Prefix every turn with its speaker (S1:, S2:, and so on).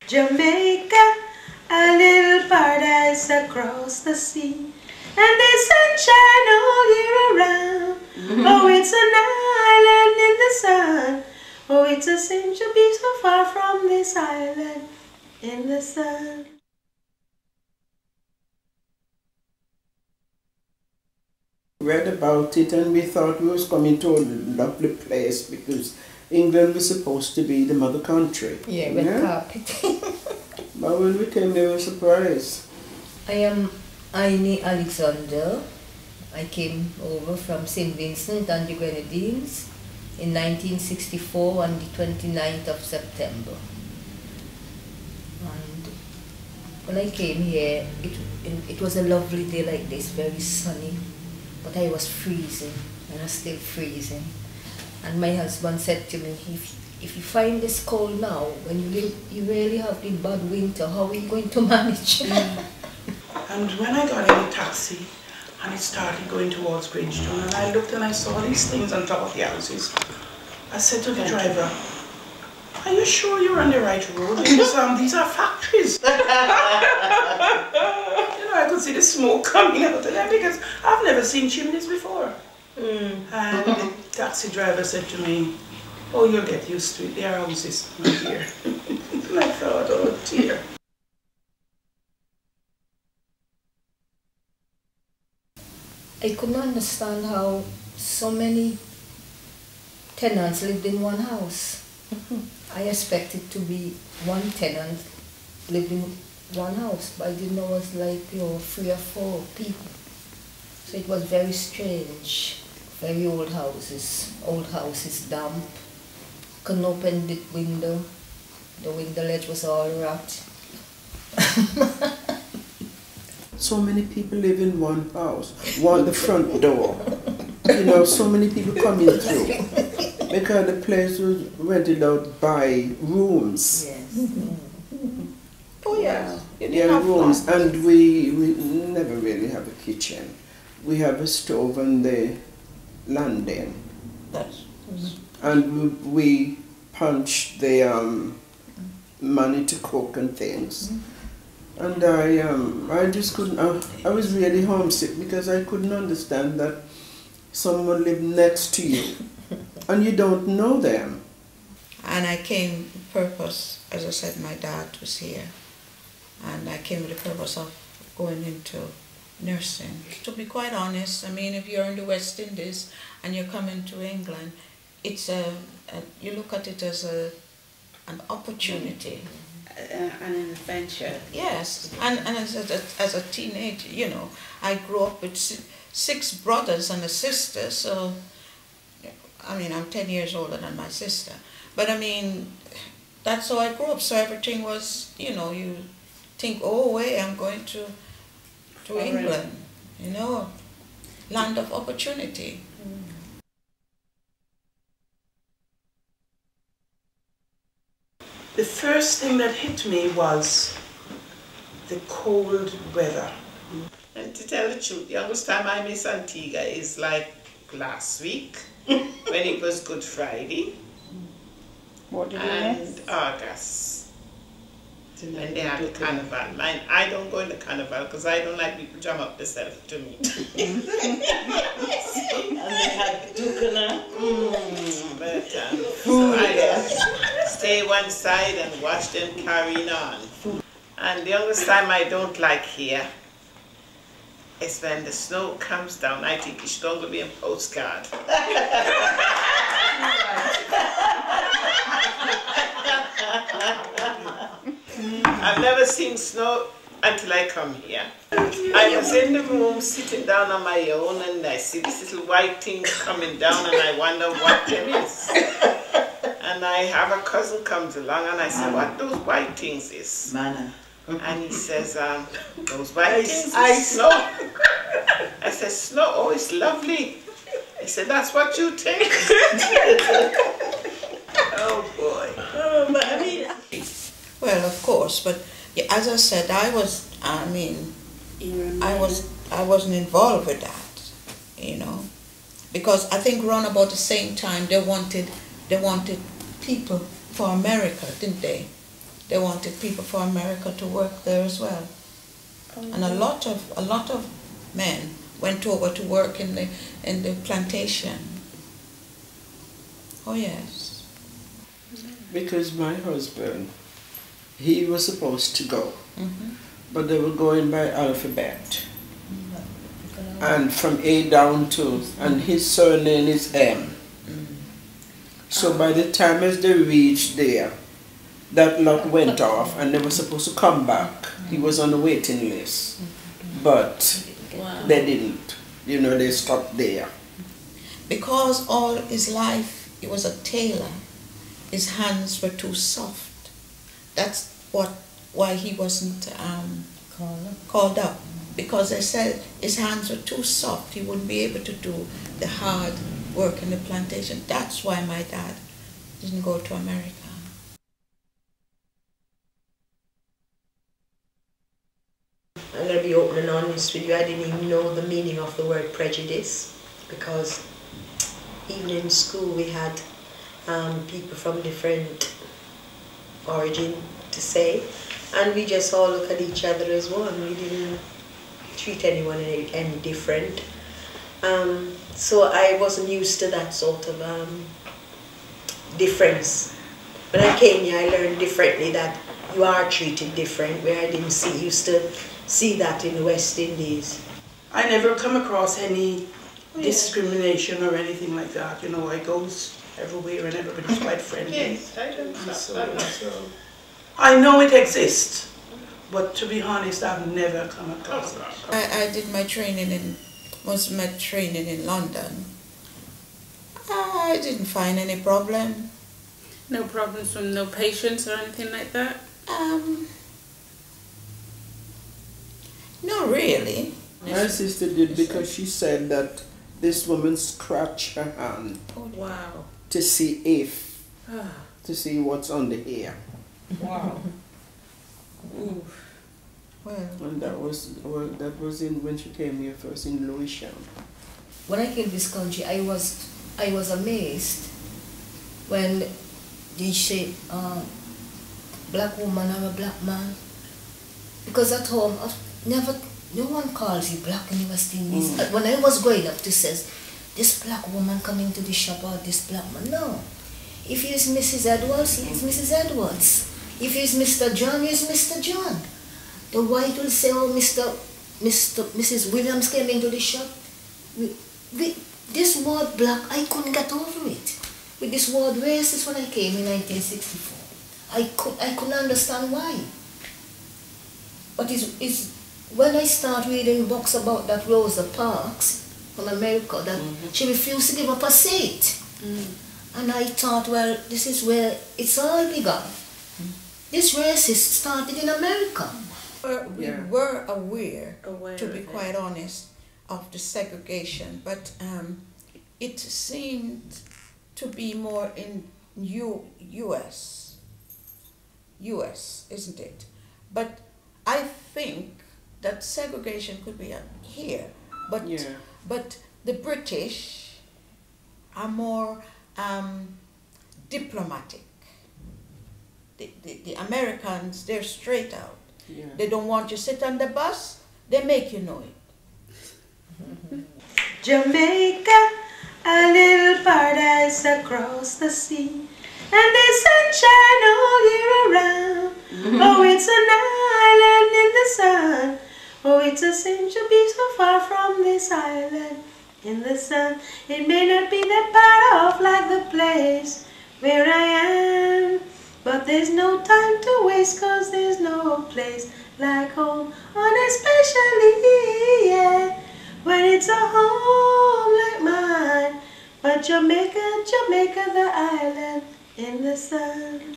S1: Jamaica, a little paradise across the sea, and there's sunshine all year around. Oh, it's an island in the sun. Oh, it's a sin to be so far from this island in the sun.
S2: Read about it and we thought we was coming to a lovely place because England was supposed to be the mother country.
S3: Yeah, with carpet.
S2: But when we came, we were surprised.
S3: I am Aini Alexander. I came over from St. Vincent and the Grenadines in 1964 on the 29th of September. And when I came here, it was a lovely day like this, very sunny, but I was freezing, and I was still freezing. And my husband said to me, if you find this cold now, when you really have the bad winter, how are you going to manage?
S4: And when I got in the taxi, and it started going towards Bridgetown, and I looked and I saw these things on top of the houses, I said to the driver, "Are you sure you're on the right road? Because these are factories." I could see the smoke coming out of them because I've never seen chimneys before. And the taxi driver said to me, "Oh, you'll get used to it. There are houses here." And I thought, oh dear.
S3: I couldn't understand how so many tenants lived in one house. I expected to be one tenant lived in one house, but I didn't know it was like 3 or 4 people. So it was very strange. Very old houses, damp. Couldn't open the window ledge was all wrapped.
S2: So many people live in one house, the front door. So many people coming through because the place was rented out by rooms.
S3: Yes.
S4: Oh yes.
S2: Yeah, rooms, and we never really have a kitchen. We have a stove on the landing, and we punch the money to cook and things. And I just couldn't. I was really homesick because I couldn't understand that someone lived next to you and you don't know them.
S5: And I came with purpose, as I said, my dad was here, and I came with the purpose of going into nursing. To be quite honest, I mean, if you're in the West Indies and you're coming to England, it's you look at it as an opportunity.
S6: An adventure.
S5: Yes, and as a teenager, I grew up with 6 brothers and a sister, so, I mean, I'm 10 years older than my sister. But I mean, that's how I grew up, so everything was, you think, oh, hey, I'm going to England, land of opportunity.
S4: The first thing that hit me was the cold weather.
S6: And to tell the truth, the youngest time I miss Antigua is like last week when it was Good Friday.
S4: What did you miss?
S6: And August. When they have the carnival. I don't go in the carnival because I don't like people jam up themselves to me.
S7: And they had Dukana.
S6: But so I just stay one side and watch them carrying on. And the youngest time I don't like here is when the snow comes down. I think it should only be a postcard. I've never seen snow until I come here. I was in the room sitting down on my own and I see these little white things coming down and I wonder what them is. And I have a cousin comes along and I say, what those white things is?
S7: Manna.
S6: And he says, those white things is snow. I said, snow? Oh, it's lovely. He said, that's what you think? Oh boy.
S7: Oh, but I mean...
S5: Well, of course, but as I said, I wasn't involved with that, because I think around about the same time they wanted people for America, didn't they? they wanted people from America to work there as well. And a lot of men went over to work in the plantation. Oh yes.
S2: Because my husband, he was supposed to go, but they were going by alphabet. And from A down to, and his surname is M. So by the time as they reached there, that lot went off and they were supposed to come back. He was on the waiting list, but they didn't. You know, they stopped there.
S5: Because all his life he was a tailor, his hands were too soft. That's why he wasn't called up. Because they said his hands were too soft, he wouldn't be able to do the hard work in the plantation. That's why my dad didn't go to America.
S1: I'm going to be open and honest with you. I didn't even know the meaning of the word prejudice, because even in school we had people from different origin to say, and we just all look at each other as one. We didn't treat anyone any different. So I wasn't used to that sort of difference. When I came here, I learned differently that you are treated different, where I didn't used to see that in the West Indies.
S4: I never come across any discrimination or anything like that. You know, I goes everywhere and everybody's quite friendly.
S6: Yes, I don't
S4: So I know it exists, but to be honest, I've never come across it.
S5: I did my training most of my training in London. I didn't find any problem.
S8: No problems from no patients or anything like that?
S5: Not really.
S2: My sister did, because she said that this woman scratched her hand
S8: Oh, wow.
S2: to see what's on the hair.
S8: Wow. Ooh.
S5: Well,
S2: And that was in when she came here first in Lewisham.
S3: When I came to this country, I was amazed when they say black woman or a black man, because at home no one calls you black in the West Indies. When I was growing up, this says this black woman coming to the shop, or this black man. No, if he's Mrs. Edwards, he's Mrs. Edwards. If he's Mr. John, he's Mr. John. The white will say, oh, Mrs. Williams came into the shop. This word black, I couldn't get over it. With this word racist when I came in 1964. I couldn't understand why. But it's when I start reading books about that Rosa Parks from America, that she refused to give up a seat. And I thought, well, this is where it's all begun. This racist started in America.
S5: we were aware, to be quite honest, of the segregation, but it seemed to be more in U.S., isn't it? But I think that segregation could be here, but the British are more diplomatic. The Americans, they're straight out.
S2: Yeah.
S5: They don't want you to sit on the bus, they make you know it.
S1: Jamaica, a little paradise across the sea, and the sunshine all year around. Oh, it's an island in the sun. Oh, it's a sin to be so far from this island in the sun. It may not be that far off like the place where I am, but there's no time to waste, 'cause there's no place like home, and especially, when it's a home like mine. But Jamaica, Jamaica, the island in the sun.